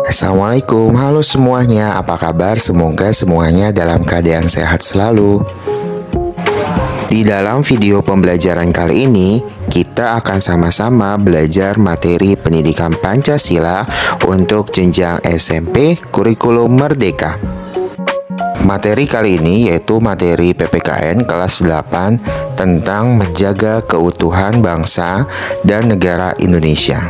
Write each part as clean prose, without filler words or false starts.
Assalamualaikum, halo semuanya, apa kabar? Semoga semuanya dalam keadaan sehat selalu. Di dalam video pembelajaran kali ini, kita akan sama-sama belajar materi pendidikan Pancasila untuk jenjang SMP Kurikulum Merdeka. Materi kali ini yaitu materi PPKN kelas 8 tentang menjaga keutuhan bangsa dan negara Indonesia.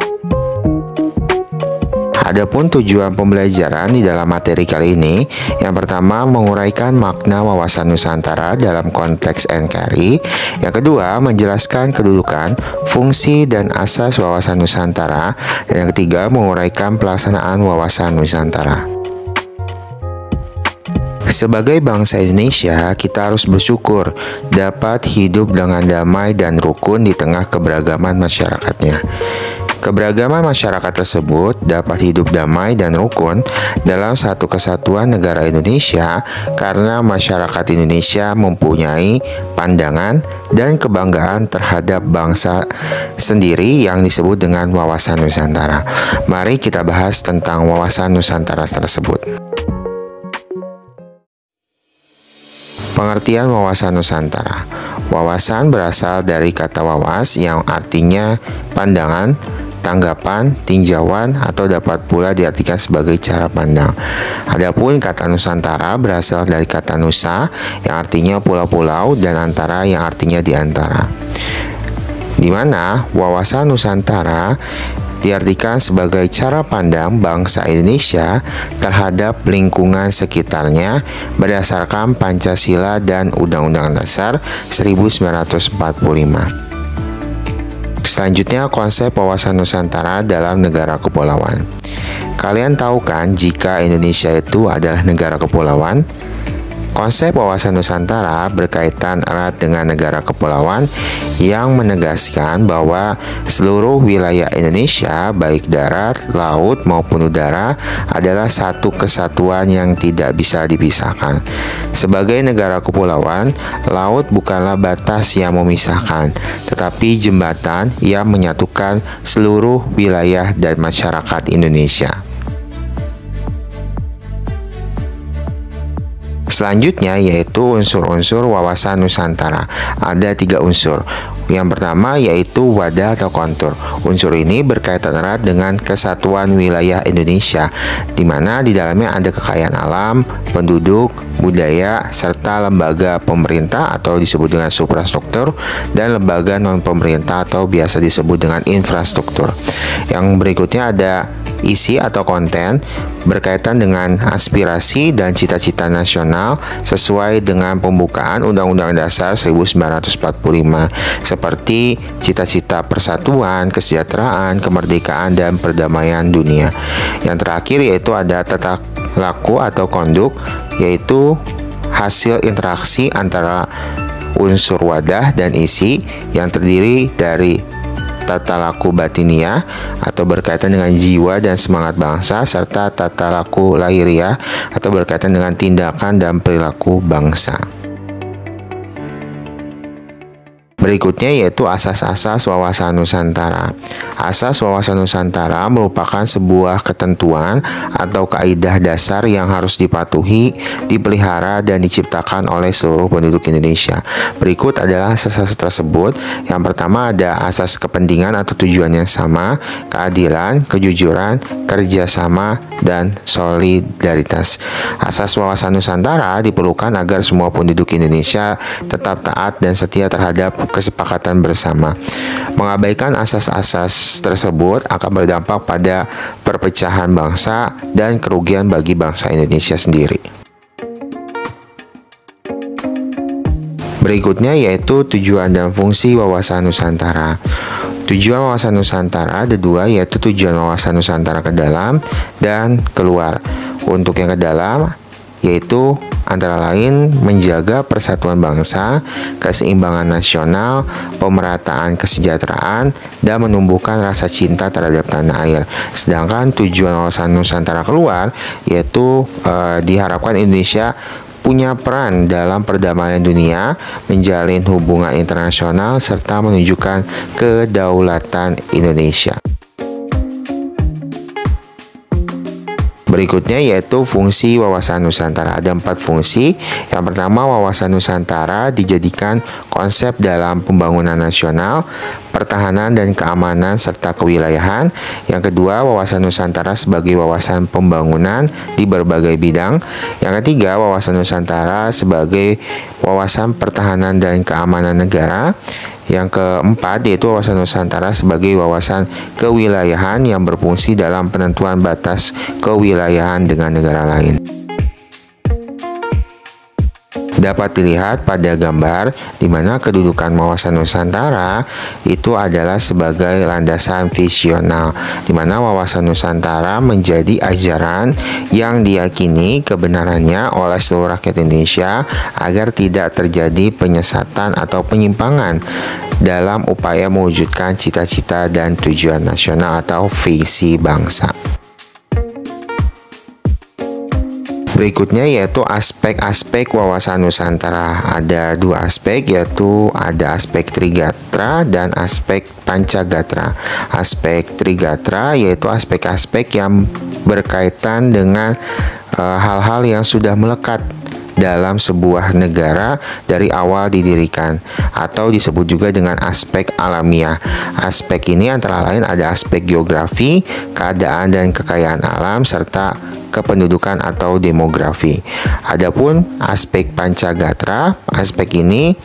Adapun tujuan pembelajaran di dalam materi kali ini, yang pertama menguraikan makna wawasan Nusantara dalam konteks NKRI, yang kedua menjelaskan kedudukan, fungsi, dan asas wawasan Nusantara, dan yang ketiga menguraikan pelaksanaan wawasan Nusantara. Sebagai bangsa Indonesia, kita harus bersyukur dapat hidup dengan damai dan rukun di tengah keberagaman masyarakatnya. Keberagaman masyarakat tersebut dapat hidup damai dan rukun dalam satu kesatuan negara Indonesia karena masyarakat Indonesia mempunyai pandangan dan kebanggaan terhadap bangsa sendiri yang disebut dengan wawasan Nusantara. Mari kita bahas tentang wawasan Nusantara tersebut. Pengertian wawasan Nusantara. Wawasan berasal dari kata wawas yang artinya pandangan, tanggapan, tinjauan, atau dapat pula diartikan sebagai cara pandang. Adapun kata Nusantara berasal dari kata Nusa yang artinya pulau-pulau dan Antara yang artinya di antara. Di mana wawasan Nusantara diartikan sebagai cara pandang bangsa Indonesia terhadap lingkungan sekitarnya berdasarkan Pancasila dan Undang-Undang Dasar 1945. Selanjutnya, konsep wawasan Nusantara dalam negara kepulauan. Kalian tahu kan jika Indonesia itu adalah negara kepulauan? Konsep wawasan Nusantara berkaitan erat dengan negara kepulauan yang menegaskan bahwa seluruh wilayah Indonesia, baik darat, laut, maupun udara, adalah satu kesatuan yang tidak bisa dipisahkan. Sebagai negara kepulauan, laut bukanlah batas yang memisahkan, tetapi jembatan yang menyatukan seluruh wilayah dan masyarakat Indonesia. Selanjutnya yaitu unsur-unsur wawasan Nusantara. Ada 3 unsur. Yang pertama yaitu wadah atau kontur. Unsur ini berkaitan erat dengan kesatuan wilayah Indonesia, di mana di dalamnya ada kekayaan alam, penduduk, budaya, serta lembaga pemerintah atau disebut dengan suprastruktur, dan lembaga non-pemerintah atau biasa disebut dengan infrastruktur. Yang berikutnya ada isi atau konten berkaitan dengan aspirasi dan cita-cita nasional sesuai dengan pembukaan Undang-Undang Dasar 1945 seperti cita-cita persatuan, kesejahteraan, kemerdekaan, dan perdamaian dunia. Yang terakhir yaitu ada tata laku atau konduk, yaitu hasil interaksi antara unsur wadah dan isi yang terdiri dari tata laku batinia atau berkaitan dengan jiwa dan semangat bangsa, serta tata laku lahiriah atau berkaitan dengan tindakan dan perilaku bangsa. Berikutnya yaitu asas-asas wawasan Nusantara. Asas wawasan Nusantara merupakan sebuah ketentuan atau kaidah dasar yang harus dipatuhi, dipelihara, dan diciptakan oleh seluruh penduduk Indonesia. Berikut adalah asas-asas tersebut. Yang pertama ada asas kepentingan atau tujuan yang sama, keadilan, kejujuran, kerjasama, dan solidaritas. Asas wawasan Nusantara diperlukan agar semua penduduk Indonesia tetap taat dan setia terhadap kesepakatan bersama. Mengabaikan asas-asas tersebut akan berdampak pada perpecahan bangsa dan kerugian bagi bangsa Indonesia sendiri. Berikutnya yaitu tujuan dan fungsi wawasan Nusantara. Tujuan wawasan Nusantara ada 2, yaitu tujuan wawasan Nusantara ke dalam dan keluar. Untuk yang ke dalam yaitu antara lain menjaga persatuan bangsa, keseimbangan nasional, pemerataan kesejahteraan, dan menumbuhkan rasa cinta terhadap tanah air. Sedangkan tujuan wawasan Nusantara keluar yaitu diharapkan Indonesia punya peran dalam perdamaian dunia, menjalin hubungan internasional, serta menunjukkan kedaulatan Indonesia. Berikutnya yaitu fungsi wawasan Nusantara. Ada 4 fungsi. Yang pertama, wawasan Nusantara dijadikan konsep dalam pembangunan nasional, pertahanan dan keamanan serta kewilayahan. Yang kedua, wawasan Nusantara sebagai wawasan pembangunan di berbagai bidang. Yang ketiga, wawasan Nusantara sebagai wawasan pertahanan dan keamanan negara. Yang keempat yaitu wawasan Nusantara sebagai wawasan kewilayahan yang berfungsi dalam penentuan batas kewilayahan dengan negara lain. Dapat dilihat pada gambar di mana kedudukan wawasan Nusantara itu adalah sebagai landasan visional, di mana wawasan Nusantara menjadi ajaran yang diyakini kebenarannya oleh seluruh rakyat Indonesia agar tidak terjadi penyesatan atau penyimpangan dalam upaya mewujudkan cita-cita dan tujuan nasional atau visi bangsa. Berikutnya yaitu aspek-aspek wawasan Nusantara. Ada 2 aspek, yaitu ada aspek Trigatra dan aspek Pancagatra. Aspek Trigatra yaitu aspek-aspek yang berkaitan dengan hal-hal yang sudah melekat dalam sebuah negara dari awal didirikan, atau disebut juga dengan aspek alamiah. Aspek ini antara lain ada aspek geografi, keadaan dan kekayaan alam, serta kependudukan atau demografi. Adapun aspek Pancagatra, aspek ini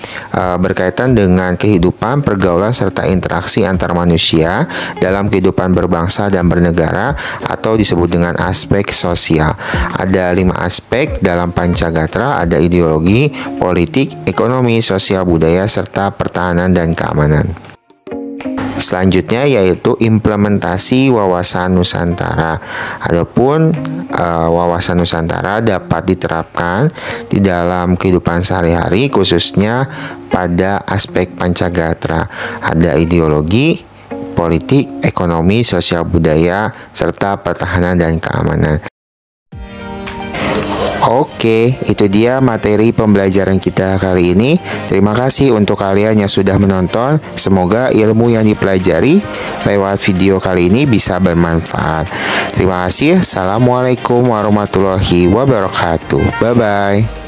berkaitan dengan kehidupan, pergaulan serta interaksi antar manusia dalam kehidupan berbangsa dan bernegara, atau disebut dengan aspek sosial. Ada 5 aspek dalam Pancagatra, ada ideologi, politik, ekonomi, sosial, budaya, serta pertahanan dan keamanan. Selanjutnya yaitu implementasi wawasan Nusantara. Adapun wawasan Nusantara dapat diterapkan di dalam kehidupan sehari-hari, khususnya pada aspek Pancagatra. Ada ideologi, politik, ekonomi, sosial, budaya, serta pertahanan dan keamanan. Oke, itu dia materi pembelajaran kita kali ini. Terima kasih untuk kalian yang sudah menonton. Semoga ilmu yang dipelajari lewat video kali ini bisa bermanfaat. Terima kasih. Assalamualaikum warahmatullahi wabarakatuh. Bye-bye.